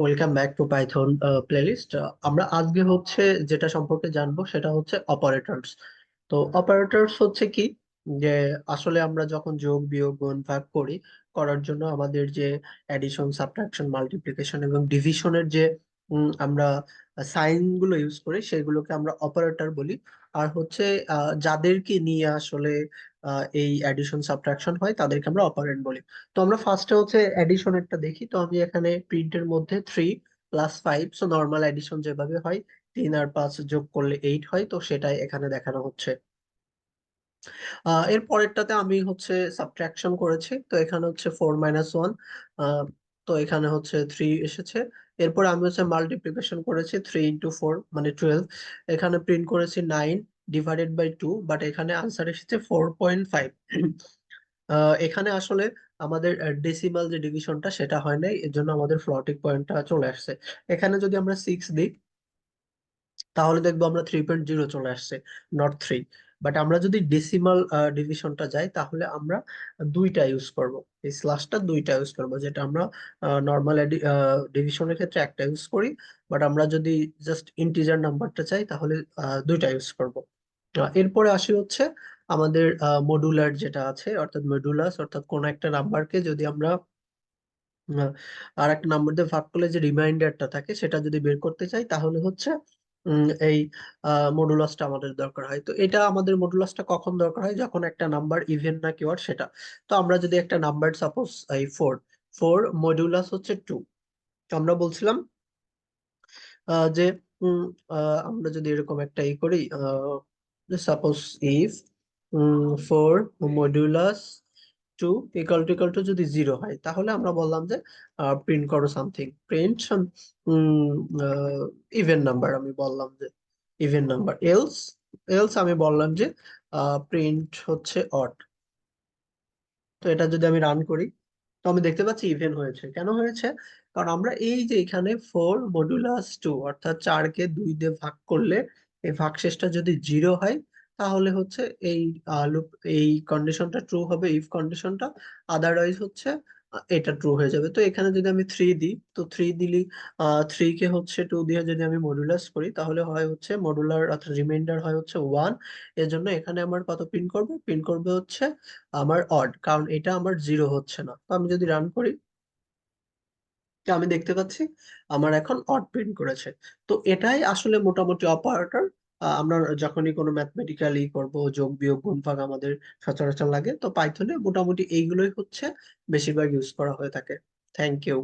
Welcome back to Python playlist. আমরা আজকে হচ্ছে যেটা সম্পর্কে জানবো সেটা হচ্ছে অপারেটরস। তো অপারেটরস হচ্ছে কি, যে আসলে আমরা যখন যোগ বিয়োগ গুণ ভাগ করার জন্য আমাদের যে অ্যাডিশন সাবট্রাকশন মাল্টিপ্লিকেশন এবং ডিভিশনের যে আমরা সাইন গুলো ইউজ করি সেগুলোকে আমরা অপারেটর বলি। আর হচ্ছে যাদেরকে নিয়ে আসলে এই অ্যাডিশন সাবট্রাকশন হয় তাদেরকে আমরা অপারেন্ড বলি। তো আমরা ফার্স্টে হচ্ছে এডিশনেরটা দেখি। তো আমি এখানে প্রিন্টের মধ্যে 3 + 5, সো নর্মাল এডিশন যেভাবে হয় 3 আর 5 যোগ করলে 8 হয়, তো সেটাই এখানে দেখানো হচ্ছে। এর পরেরটাতে আমি হচ্ছে সাবট্রাকশন করেছি, তো এখানে হচ্ছে 4 - 1। তো এখানে হচ্ছে 3 এসেছে। এরপর আমি হচ্ছে মাল্টিপ্লিকেশন করেছি, 3 × 4 মানে 12। এখানে প্রিন্ট করেছি 9 ÷ 2, বাট এখানে আনসার এসেছে 4.5। এখানে আসলে আমাদের ডেসিমাল যে ডিভিশনটা সেটা হয় নাই, এর জন্য আমাদের ফ্লোটিং পয়েন্টটা চলে আসছে। এখানে যদি আমরা 6 দিই তাহলে দেখবো আমরা 3.0 চলে আসছে, নট 3। বাট আমরা যদি ডেসিমাল ডিভিশনটা যাই তাহলে আমরা দুইটা ইউজ করব, এই স্ল্যাশটা দুইটা ইউজ করব, যেটা আমরা নর্মাল ডিভিশনের ক্ষেত্রে একটা ইউজ করি। বাট আমরা যদি জাস্ট ইন্টিজার নাম্বারটা চাই তাহলে দুইটা ইউজ করব। এরপরে আসি হচ্ছে আমাদের মডুলার যেটা আছে, অর্থাৎ মডুলাস, অর্থাৎ কোন একটা নাম্বারকে যদি আমরা আর একটা নাম্বার দিয়ে ভাগ করলে যে রিমাইন্ডারটা থাকে সেটা যদি বের করতে চাই তাহলে হচ্ছে এই মডুলাসটা আমাদের দরকার হয়। তো এটা আমাদের মডুলাসটা কখন দরকার হয়, যখন একটা নাম্বার ইভেন না কি অড সেটা। তো আমরা যদি একটা নাম্বার সাপোজ এই 4, 4 মডুলাস হচ্ছে 2। তো আমরা বলছিলাম যে উম, আমরা যদি এরকম একটা করি, suppose if 4 modulus 2 equal to যদি 0 হয় তাহলে আমরা বললাম যে প্রিন্ট করো সামথিং, প্রিন্ট ইভেন নাম্বার। আমি বললাম যে ইভেন নাম্বার, এলস এলস আমি বললাম যে প্রিন্ট হচ্ছে অড। তো এটা যদি আমি রান করি তো আমি দেখতে পাচ্ছি ইভেন হয়েছে। কেন হয়েছে? কারণ আমরা এই যে এখানে 4 মডুলাস 2 অর্থাৎ 4-কে 2 দিয়ে ভাগ করলে এই ভাগশেষটা যদি 0 হয় তাহলে হচ্ছে এই লুপ, এই কন্ডিশনটা ট্রু হবে, ইফ কন্ডিশনটা। আদারওয়াইজ হচ্ছে এটা ট্রু হয়ে যাবে। তো এখানে যদি আমি 3 দিই, তো 3 দিলি 3-কে হচ্ছে 2 দিয়ে যদি আমি মডুলাস করি তাহলে হয় হচ্ছে মডুলার অর্থাৎ রিমাইন্ডার হয় হচ্ছে 1। এর জন্য এখানে আমার কত প্রিন্ট করবে? প্রিন্ট করবে হচ্ছে আমার অড, কারণ এটা আমার 0 হচ্ছে না। তো আমি যদি রান করি তো আমি দেখতে পাচ্ছি আমার এখন অড প্রিন্ট করেছে। তো এটাই আসলে মোটামুটি অপারেটর। আমরা যখনই কোনো ম্যাথমেটিক্যালি করব, যোগ বিয়োগ গুণ ভাগ আমাদের সচরাচর লাগে, তো পাইথনে মোটামুটি এইগুলোই হচ্ছে বেশিরভাগ ইউজ করা হয়ে থাকে। Thank you.